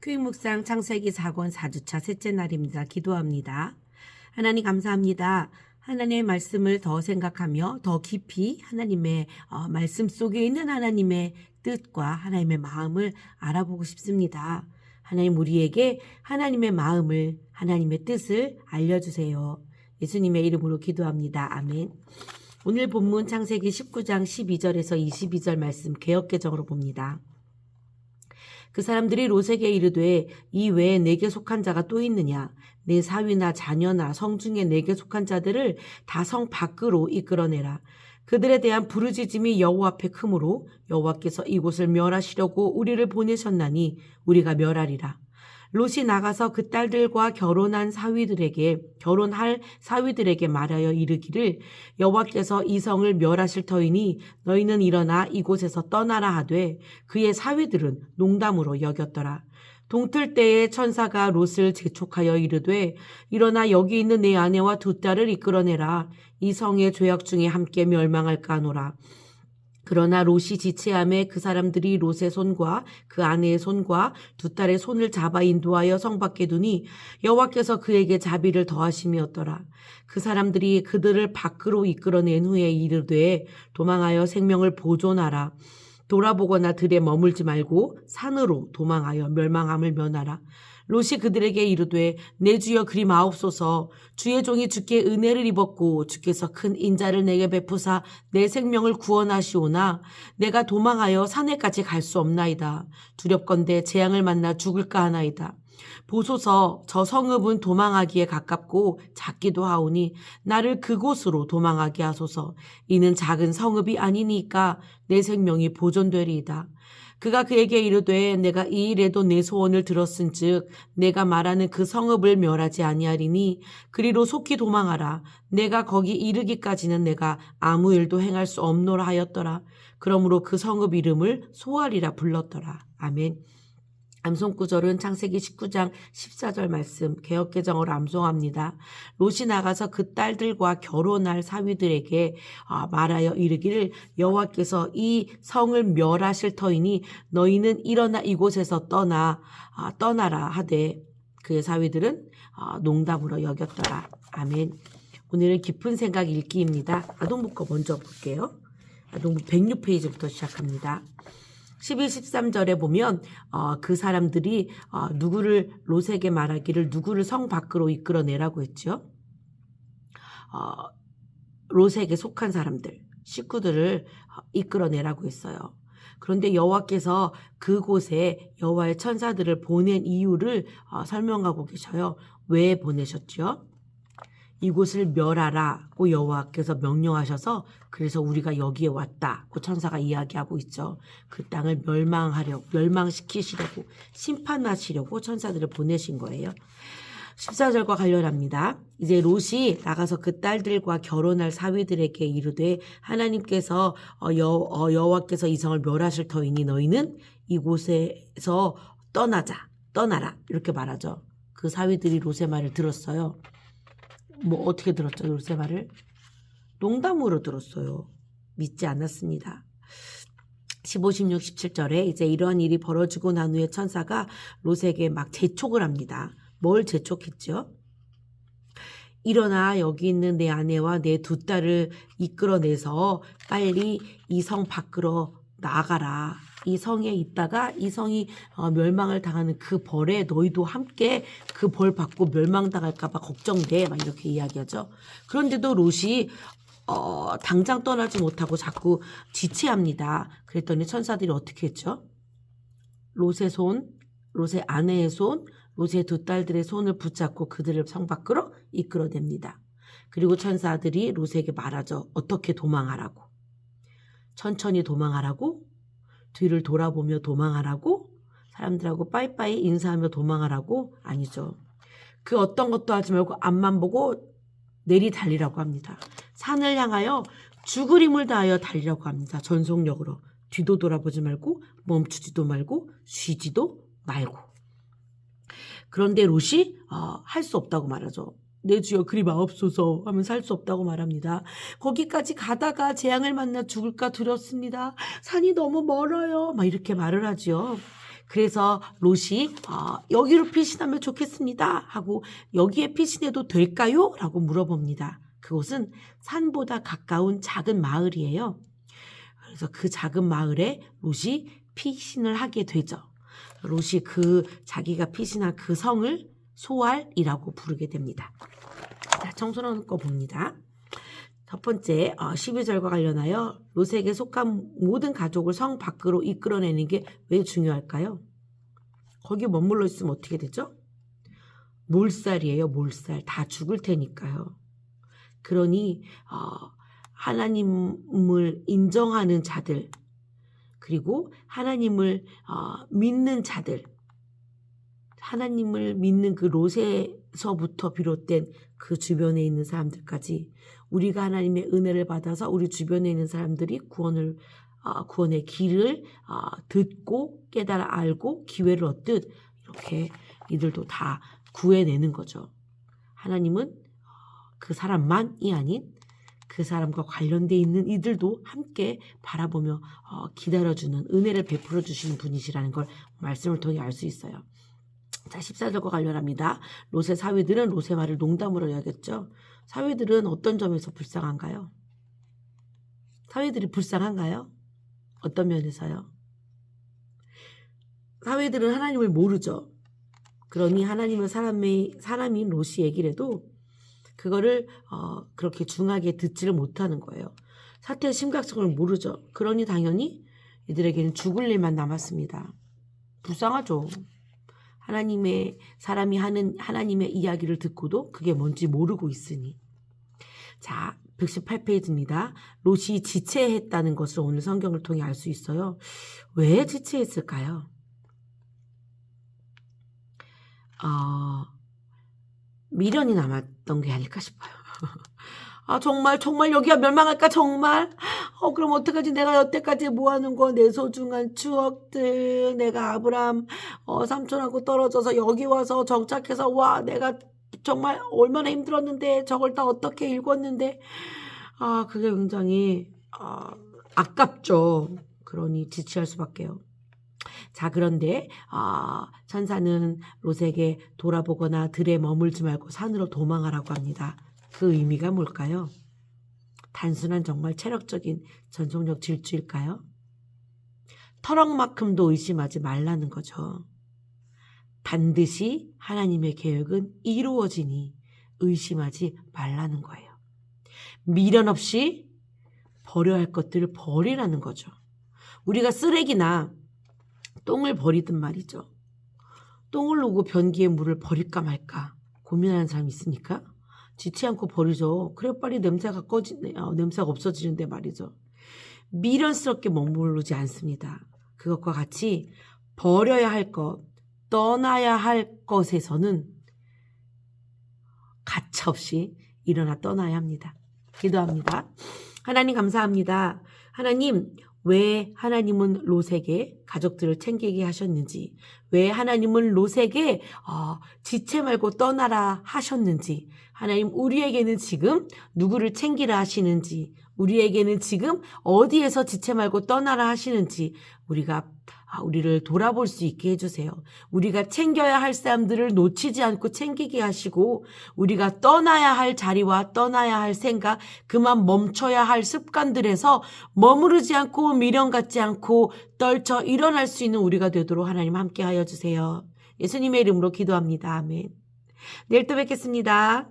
교육묵상 창세기 4권 4주차 셋째 날입니다. 기도합니다. 하나님 감사합니다. 하나님의 말씀을 더 생각하며 더 깊이 하나님의 말씀 속에 있는 하나님의 뜻과 하나님의 마음을 알아보고 싶습니다. 하나님 우리에게 하나님의 마음을 하나님의 뜻을 알려주세요. 예수님의 이름으로 기도합니다. 아멘. 오늘 본문 창세기 19장 12절에서 22절 말씀 개역개정으로 봅니다. 그 사람들이 롯에게 이르되 이 외에 내게 속한 자가 또 있느냐? 내 사위나 자녀나 성 중에 내게 속한 자들을 다 성 밖으로 이끌어내라. 그들에 대한 부르짖음이 여호와 앞에 크므로 여호와께서 이곳을 멸하시려고 우리를 보내셨나니 우리가 멸하리라. 롯이 나가서 그 딸들과 결혼할 사위들에게 말하여 이르기를 여호와께서 이 성을 멸하실 터이니 너희는 일어나 이곳에서 떠나라 하되 그의 사위들은 농담으로 여겼더라. 동틀 때에 천사가 롯을 재촉하여 이르되 일어나 여기 있는 내 아내와 두 딸을 이끌어내라. 이 성의 죄악 중에 함께 멸망할까 하노라. 그러나 롯이 지체함에 그 사람들이 롯의 손과 그 아내의 손과 두 딸의 손을 잡아 인도하여 성 밖에 두니 여호와께서 그에게 자비를 더하심이었더라. 그 사람들이 그들을 밖으로 이끌어낸 후에 이르되 도망하여 생명을 보존하라. 돌아보거나 들에 머물지 말고 산으로 도망하여 멸망함을 면하라. 롯이 그들에게 이르되 내 주여 그리 마옵소서. 주의 종이 주께 은혜를 입었고 주께서 큰 인자를 내게 베푸사 내 생명을 구원하시오나 내가 도망하여 산에까지 갈 수 없나이다. 두렵건대 재앙을 만나 죽을까 하나이다. 보소서 저 성읍은 도망하기에 가깝고 작기도 하오니 나를 그곳으로 도망하게 하소서. 이는 작은 성읍이 아니니까 내 생명이 보존되리이다. 그가 그에게 이르되 내가 이 일에도 내 소원을 들었은즉 내가 말하는 그 성읍을 멸하지 아니하리니 그리로 속히 도망하라. 내가 거기 이르기까지는 내가 아무 일도 행할 수 없노라 하였더라. 그러므로 그 성읍 이름을 소알이라 불렀더라. 아멘. 암송 구절은 창세기 19장 14절 말씀 개역개정으로 암송합니다. 롯이 나가서 그 딸들과 결혼할 사위들에게 말하여 이르기를 여호와께서 이 성을 멸하실 터이니 너희는 일어나 이곳에서 떠나라 하되 그의 사위들은 농담으로 여겼더라. 아멘. 오늘은 깊은 생각 읽기입니다. 아동부 거 먼저 볼게요. 아동부 106페이지부터 시작합니다. 12, 13절에 보면 그 사람들이 누구를 롯에게 말하기를 누구를 성 밖으로 이끌어내라고 했죠. 롯에게 속한 사람들, 식구들을 이끌어내라고 했어요. 그런데 여호와께서 그곳에 여호와의 천사들을 보낸 이유를 설명하고 계셔요. 왜 보내셨죠? 이곳을 멸하라고 여호와께서 명령하셔서 그래서 우리가 여기에 왔다고 천사가 이야기하고 있죠. 그 땅을 멸망시키시려고 심판하시려고 천사들을 보내신 거예요. 14절과 관련합니다. 이제 롯이 나가서 그 딸들과 결혼할 사위들에게 이르되 하나님께서 여호와께서 이 성을 멸하실 터이니 너희는 이곳에서 떠나라 이렇게 말하죠. 그 사위들이 롯의 말을 들었어요. 어떻게 들었죠? 롯의 말을? 농담으로 들었어요. 믿지 않았습니다. 15, 16, 17절에 이제 이러한 일이 벌어지고 난 후에 천사가 롯에게 막 재촉을 합니다. 뭘 재촉했죠? 일어나 여기 있는 내 아내와 내 두 딸을 이끌어내서 빨리 이 성 밖으로 나가라. 이 성에 있다가 이 성이 멸망을 당하는 그 벌에 너희도 함께 그 벌 받고 멸망당할까 봐 걱정돼. 막 이렇게 이야기하죠. 그런데도 롯이 당장 떠나지 못하고 자꾸 지체합니다. 그랬더니 천사들이 어떻게 했죠? 롯의 손, 롯의 아내의 손, 롯의 두 딸들의 손을 붙잡고 그들을 성 밖으로 이끌어냅니다. 그리고 천사들이 롯에게 말하죠. 어떻게 도망하라고? 천천히 도망하라고? 뒤를 돌아보며 도망하라고? 사람들하고 빠이빠이 인사하며 도망하라고? 아니죠. 그 어떤 것도 하지 말고 앞만 보고 내리 달리라고 합니다. 산을 향하여 죽을 힘을 다하여 달리라고 합니다. 전속력으로. 뒤도 돌아보지 말고 멈추지도 말고 쉬지도 말고. 그런데 롯이 할 수 없다고 말하죠. 내 주여 그리 마옵소서 하면서 할 수 없다고 말합니다. 거기까지 가다가 재앙을 만나 죽을까 두렵습니다. 산이 너무 멀어요. 막 이렇게 말을 하죠. 그래서 롯이 여기로 피신하면 좋겠습니다 하고 여기에 피신해도 될까요? 라고 물어봅니다. 그곳은 산보다 가까운 작은 마을이에요. 그래서 그 작은 마을에 롯이 피신을 하게 되죠. 롯이 자기가 피신한 그 성을 소알이라고 부르게 됩니다. 자, 청소년 거 봅니다. 첫 번째 12절과 관련하여 롯에게 속한 모든 가족을 성 밖으로 이끌어내는 게 왜 중요할까요? 거기 머물러 있으면 어떻게 되죠? 몰살이에요. 몰살. 다 죽을 테니까요. 그러니 하나님을 인정하는 자들 그리고 하나님을 믿는 자들 하나님을 믿는 그 롯에서부터 비롯된 그 주변에 있는 사람들까지 우리가 하나님의 은혜를 받아서 우리 주변에 있는 사람들이 구원의 길을 듣고 깨달아 알고 기회를 얻듯 이렇게 이들도 다 구해내는 거죠. 하나님은 그 사람만이 아닌 그 사람과 관련되어 있는 이들도 함께 바라보며 기다려주는 은혜를 베풀어 주시는 분이시라는 걸 말씀을 통해 알 수 있어요. 자, 14절과 관련합니다. 롯의 사위들은 롯의 말을 농담으로 여겼죠. 사위들은 어떤 점에서 불쌍한가요? 사위들이 불쌍한가요? 어떤 면에서요? 사위들은 하나님을 모르죠. 그러니 하나님은 사람인 롯이 얘기를 해도 그거를 그렇게 중하게 듣지를 못하는 거예요. 사태의 심각성을 모르죠. 그러니 당연히 이들에게는 죽을 일만 남았습니다. 불쌍하죠. 사람이 하는 하나님의 이야기를 듣고도 그게 뭔지 모르고 있으니. 자, 118페이지입니다. 롯이 지체했다는 것을 오늘 성경을 통해 알 수 있어요. 왜 지체했을까요? 미련이 남았던 게 아닐까 싶어요. 정말 여기가 멸망할까 정말? 그럼 어떡하지? 내가 여태까지 모아놓은 거 내 소중한 추억들 내가 아브람 삼촌하고 떨어져서 여기 와서 정착해서 와 내가 정말 얼마나 힘들었는데 저걸 다 어떻게 읽었는데 그게 굉장히 아깝죠. 그러니 지체할 수밖에요. 자, 그런데 천사는 롯에게 돌아보거나 들에 머물지 말고 산으로 도망하라고 합니다. 그 의미가 뭘까요? 단순한 정말 체력적인 전속력 질주일까요? 터럭만큼도 의심하지 말라는 거죠. 반드시 하나님의 계획은 이루어지니 의심하지 말라는 거예요. 미련 없이 버려야 할 것들을 버리라는 거죠. 우리가 쓰레기나 똥을 버리든 말이죠. 똥을 누고 변기에 물을 버릴까 말까 고민하는 사람이 있습니까? 지치 않고 버리죠. 그래 빨리 냄새가 없어지는데 말이죠. 미련스럽게 머무르지 않습니다. 그것과 같이 버려야 할 것, 떠나야 할 것에서는 가차없이 일어나 떠나야 합니다. 기도합니다. 하나님 감사합니다. 하나님, 왜 하나님은 롯에게 가족들을 챙기게 하셨는지, 왜 하나님은 롯에게 지체 말고 떠나라 하셨는지, 하나님 우리에게는 지금 누구를 챙기라 하시는지, 우리에게는 지금 어디에서 지체 말고 떠나라 하시는지 우리를 돌아볼 수 있게 해주세요. 우리가 챙겨야 할 사람들을 놓치지 않고 챙기게 하시고 우리가 떠나야 할 자리와 떠나야 할 생각, 그만 멈춰야 할 습관들에서 머무르지 않고 미련 갖지 않고 떨쳐 일어날 수 있는 우리가 되도록 하나님 함께 하여 주세요. 예수님의 이름으로 기도합니다. 아멘. 내일 또 뵙겠습니다.